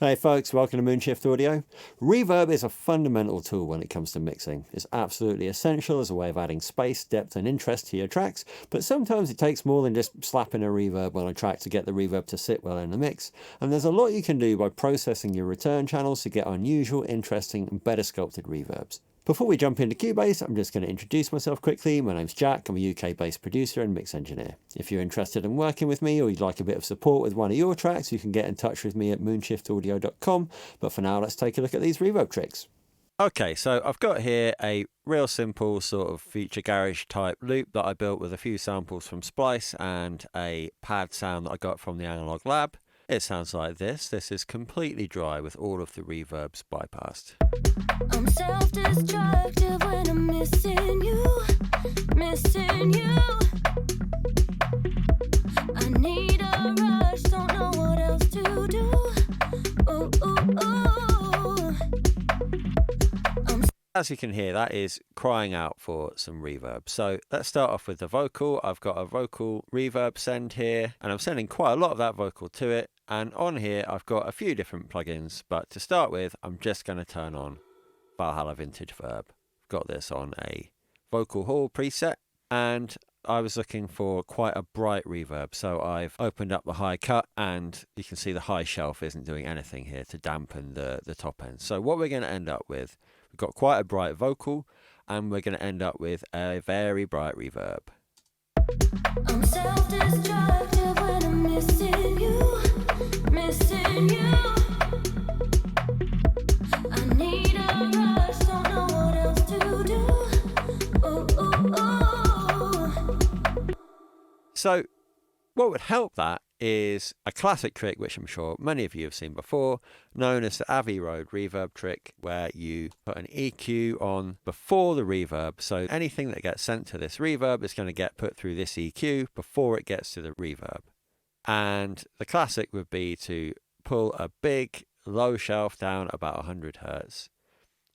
Hey folks, welcome to Moonshift Audio. Reverb is a fundamental tool when it comes to mixing. It's absolutely essential as a way of adding space, depth and interest to your tracks, but sometimes it takes more than just slapping a reverb on a track to get the reverb to sit well in the mix, and there's a lot you can do by processing your return channels to get unusual, interesting and better sculpted reverbs. Before we jump into Cubase, I'm just going to introduce myself quickly. My name's Jack, I'm a UK-based producer and mix engineer. If you're interested in working with me or you'd like a bit of support with one of your tracks, you can get in touch with me at moonshiftaudio.com. But for now, let's take a look at these reverb tricks. Okay, so I've got here a real simple sort of Future Garage type loop that I built with a few samples from Splice and a pad sound that I got from the Analog Lab. It sounds like this. This is completely dry with all of the reverbs bypassed. I'm self-destructive when I'm missing you, missing you. I need a rush, don't know what else to do. Ooh, ooh, ooh. As you can hear, that is crying out for some reverb. So let's start off with the vocal. I've got a vocal reverb send here, and I'm sending quite a lot of that vocal to it. And on here, I've got a few different plugins, but to start with, I'm just going to turn on Valhalla Vintage Verb. I've got this on a vocal hall preset, and I was looking for quite a bright reverb. So I've opened up the high cut, and you can see the high shelf isn't doing anything here to dampen the top end. So what we're going to end up with, we've got quite a bright vocal, and we're going to end up with a very bright reverb. I'm self-destructive when I'm missing you, missing you. I need a rush, don't know what else to do. Ooh, ooh, ooh. So what would help that is a classic trick, which I'm sure many of you have seen before, known as the Abbey Road reverb trick, where you put an EQ on before the reverb. So anything that gets sent to this reverb is going to get put through this EQ before it gets to the reverb. And the classic would be to pull a big low shelf down about 100 Hertz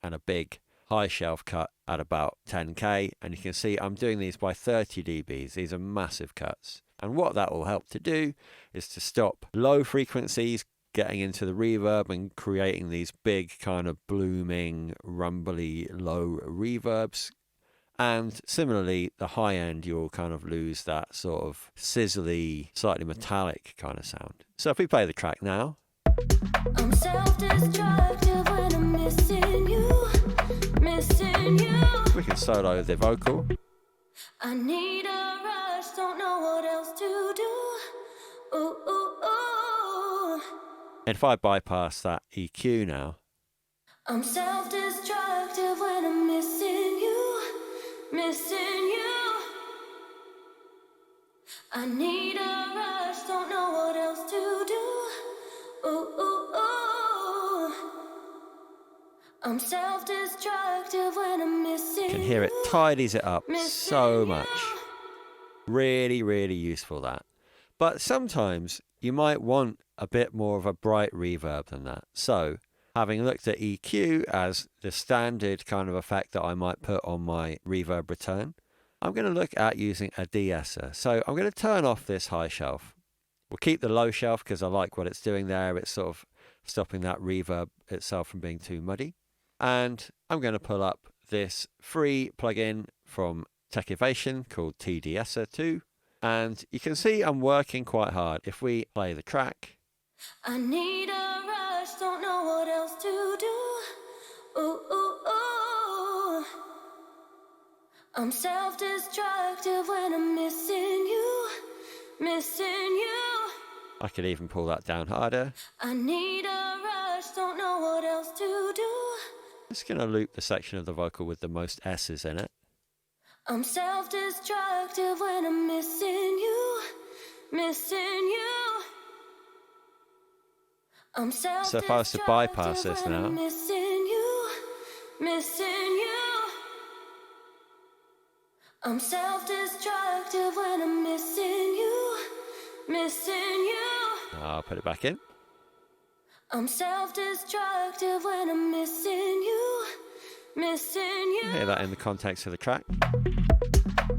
and a big high shelf cut at about 10K. And you can see I'm doing these by 30 dBs. These are massive cuts. And what that will help to do is to stop low frequencies getting into the reverb and creating these big kind of blooming, rumbly low reverbs. And similarly, the high end, you'll kind of lose that sort of sizzly, slightly metallic kind of sound. So if we play the track now. I'm self-destructive when I'm missing you, missing you. We can solo the vocal. I need a rush, don't know what else to do. Ooh, ooh, ooh. And if I bypass that EQ now. I'm self-destructive when I'm missing you, missing you. I need a rush, don't know what else to do. Ooh, ooh, ooh. I'm self-destructive when I'm missing you. You can hear it tidies it up so much. Really, really useful that. But sometimes you might want a bit more of a bright reverb than that. So having looked at EQ as the standard kind of effect that I might put on my reverb return, I'm going to look at using a de-esser. So I'm going to turn off this high shelf. We'll keep the low shelf because I like what it's doing there. It's sort of stopping that reverb itself from being too muddy. And I'm going to pull up this free plugin from Techivation called de-esser 2. And you can see I'm working quite hard. If we play the track. I need a rush, don't know what else to do. Ooh, ooh, ooh. I'm self-destructive when I'm missing you, missing you. I could even pull that down harder. I need a rush, don't know what else to do. Just going to loop the section of the vocal with the most S's in it. I'm self-destructive when I'm missing you, missing you. I'm so if I was to bypass this now. Missing you, missing you. I'm self-destructive when I'm missing you, missing you. I'll put it back in. I'm self-destructive when I'm missing you, missing you. Hear that in the context of the track.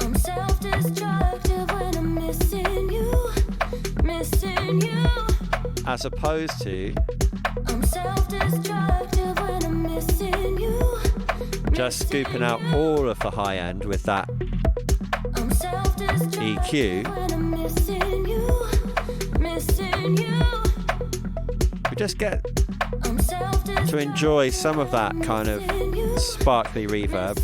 I'm self-destructive when I'm missing you, missing you. As opposed to I'm Just scooping out all of the high end with that EQ. We just get to enjoy some of that kind of sparkly reverb,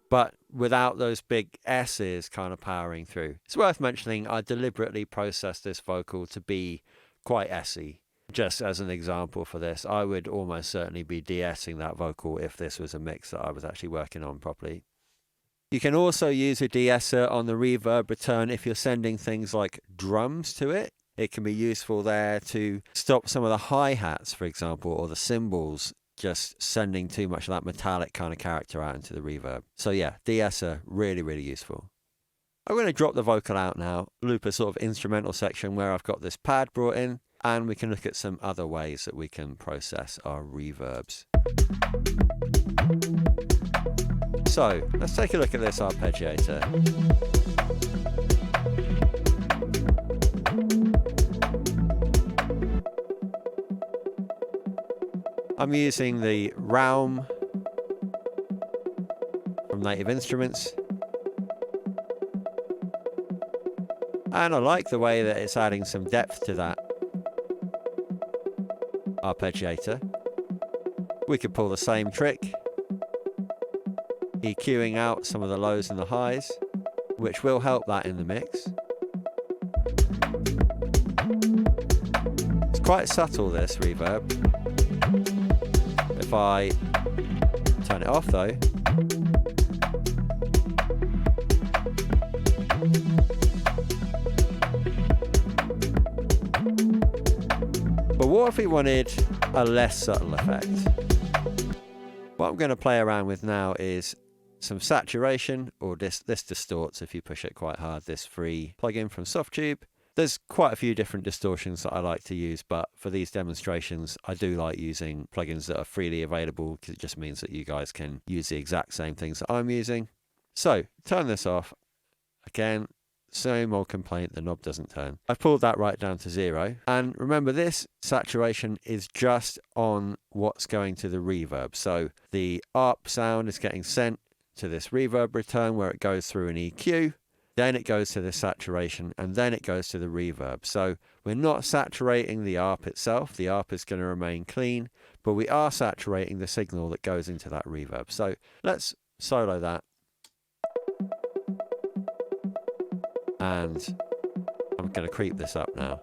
but without those big S's kind of powering through. It's worth mentioning I deliberately processed this vocal to be quite S-y. Just as an example for this, I would almost certainly be DeEssing that vocal if this was a mix that I was actually working on properly. You can also use a de-esser on the reverb return if you're sending things like drums to it. It can be useful there to stop some of the hi-hats, for example, or the cymbals just sending too much of that metallic kind of character out into the reverb. So yeah, de-esser, really, really useful. I'm going to drop the vocal out now, loop a sort of instrumental section where I've got this pad brought in, and we can look at some other ways that we can process our reverbs. So let's take a look at this arpeggiator. I'm using the Realm from Native Instruments, and I like the way that it's adding some depth to that arpeggiator. We could pull the same trick, EQing out some of the lows and the highs, which will help that in the mix. It's quite subtle, this reverb. If I turn it off though, but what if we wanted a less subtle effect? What I'm going to play around with now is some saturation, or this distorts if you push it quite hard, this free plugin from Softube. There's quite a few different distortions that I like to use, but for these demonstrations I do like using plugins that are freely available because it just means that you guys can use the exact same things that I'm using. So turn this off. Again, same old complaint, the knob doesn't turn. I've pulled that right down to 0, and remember this saturation is just on what's going to the reverb. So the ARP sound is getting sent to this reverb return where it goes through an EQ, then it goes to the saturation, and then it goes to the reverb. So we're not saturating the ARP itself, the ARP is going to remain clean, but we are saturating the signal that goes into that reverb. So let's solo that. And I'm going to creep this up now.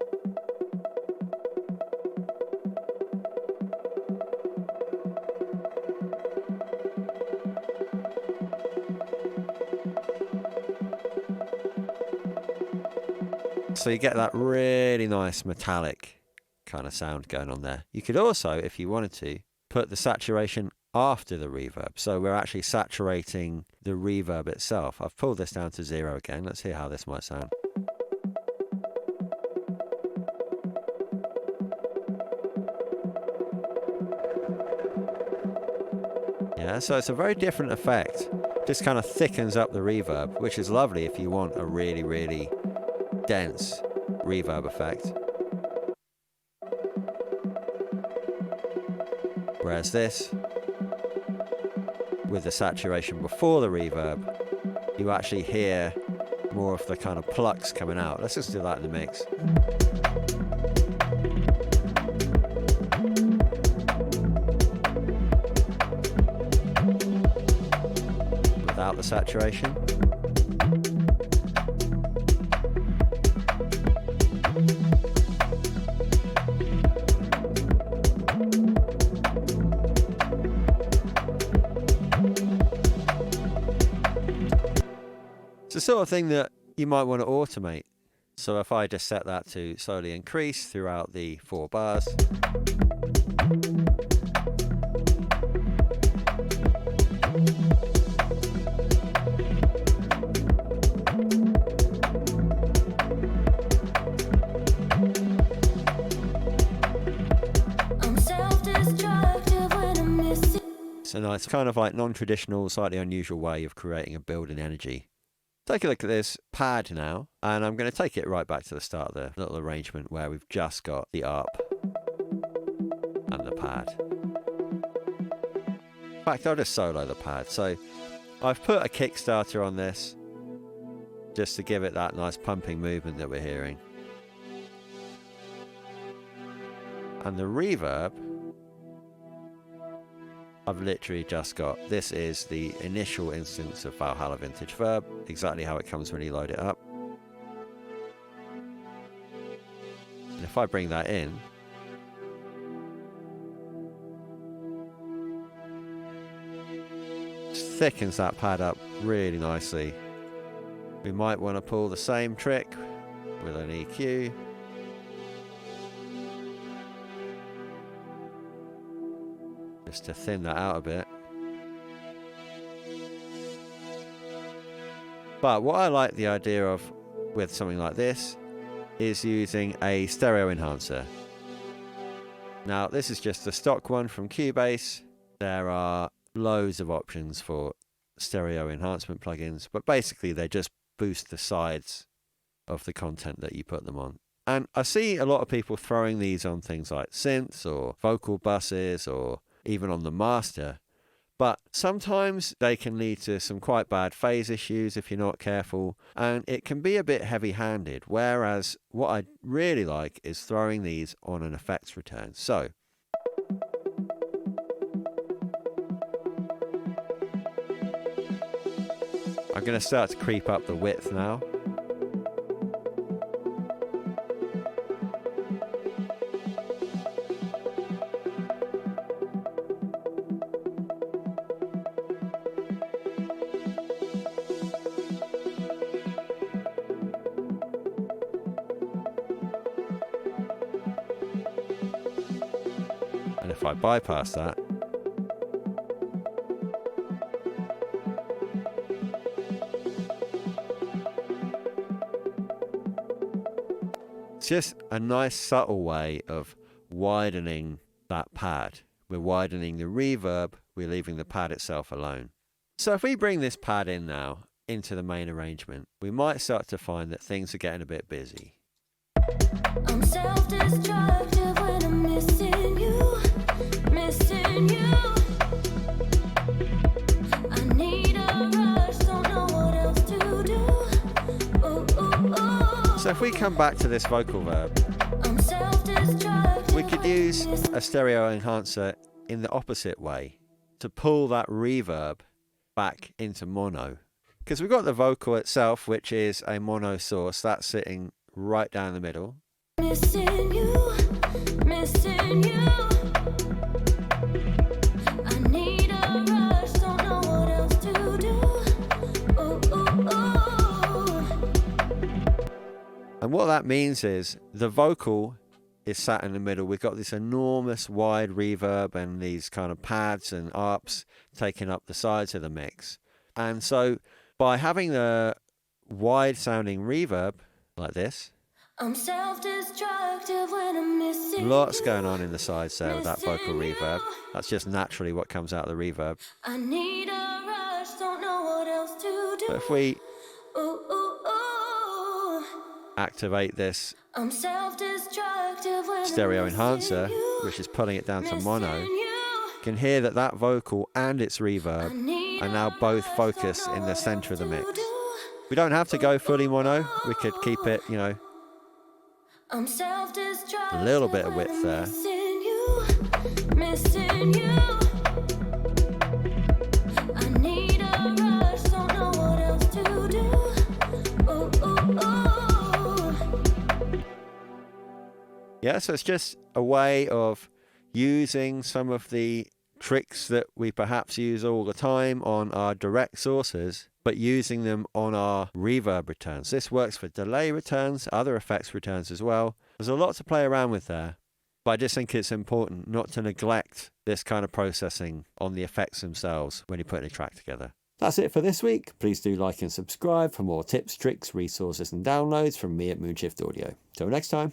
So you get that really nice metallic kind of sound going on there. You could also, if you wanted to, put the saturation after the reverb. So we're actually saturating the reverb itself. I've pulled this down to 0 again. Let's hear how this might sound. Yeah, so it's a very different effect. Just kind of thickens up the reverb, which is lovely if you want a really, really dense reverb effect. Whereas this, with the saturation before the reverb, you actually hear more of the kind of plucks coming out. Let's just do that in the mix. Without the saturation. It's the sort of thing that you might want to automate. So if I just set that to slowly increase throughout the 4 bars. It's a nice kind of like non-traditional, slightly unusual way of creating a build in energy. Take a look at this pad now, and I'm going to take it right back to the start of the little arrangement where we've just got the ARP and the pad. In fact, I'll just solo the pad. So I've put a Kickstarter on this just to give it that nice pumping movement that we're hearing. And the reverb, I've literally just got, this is the initial instance of Valhalla Vintage Verb, exactly how it comes when you load it up. And if I bring that in, it thickens that pad up really nicely. We might want to pull the same trick with an EQ. Just to thin that out a bit. But what I like the idea of with something like this is using a stereo enhancer. Now this is just the stock one from Cubase. There are loads of options for stereo enhancement plugins, but basically they just boost the sides of the content that you put them on. And I see a lot of people throwing these on things like synths or vocal buses or even on the master, but sometimes they can lead to some quite bad phase issues if you're not careful, and it can be a bit heavy-handed, whereas what I really like is throwing these on an effects return. So I'm going to start to creep up the width now. And if I bypass that, it's just a nice subtle way of widening that pad. We're widening the reverb, we're leaving the pad itself alone. So if we bring this pad in now into the main arrangement, we might start to find that things are getting a bit busy. I'm self-destructive when I'm missing you, missing you. I need a rush, don't know what else to do. Ooh, ooh, ooh. So if we come back to this vocal verb, I'm self-destructive. we could use a stereo enhancer in the opposite way to pull that reverb back into mono. Because we've got the vocal itself, which is a mono source, that's sitting right down the middle. Missing you, missing you. I need a rush, don't know what else to do. Ooh, ooh, ooh. And what that means is the vocal is sat in the middle. We've got this enormous wide reverb and these kind of pads and arps taking up the sides of the mix. And so by having the wide sounding reverb like this, I'm self-destructive when I'm missing lots you. going on in the sides there with that vocal reverb. That's just naturally what comes out of the reverb. I need a rush, don't know what else to do. But if we Ooh, ooh, ooh. activate this I'm self-destructive when stereo I'm enhancer, missing you, which is putting it down to mono, missing you you. can hear that that vocal and its reverb I need are now a both rush, focused don't in know the what center of the else mix. to do. We don't have to go fully mono. We could keep it, you know, I'm self-destructive a little bit of when width I'm there. missing you, missing you. I need a rush, don't know what else to do. Ooh, ooh, ooh. Yeah, so it's just a way of using some of the tricks that we perhaps use all the time on our direct sources, but using them on our reverb returns. This works for delay returns, other effects returns as well. There's a lot to play around with there, but I just think it's important not to neglect this kind of processing on the effects themselves when you're putting a track together. That's it for this week. Please do like and subscribe for more tips, tricks, resources and downloads from me at Moonshift Audio. Till next time.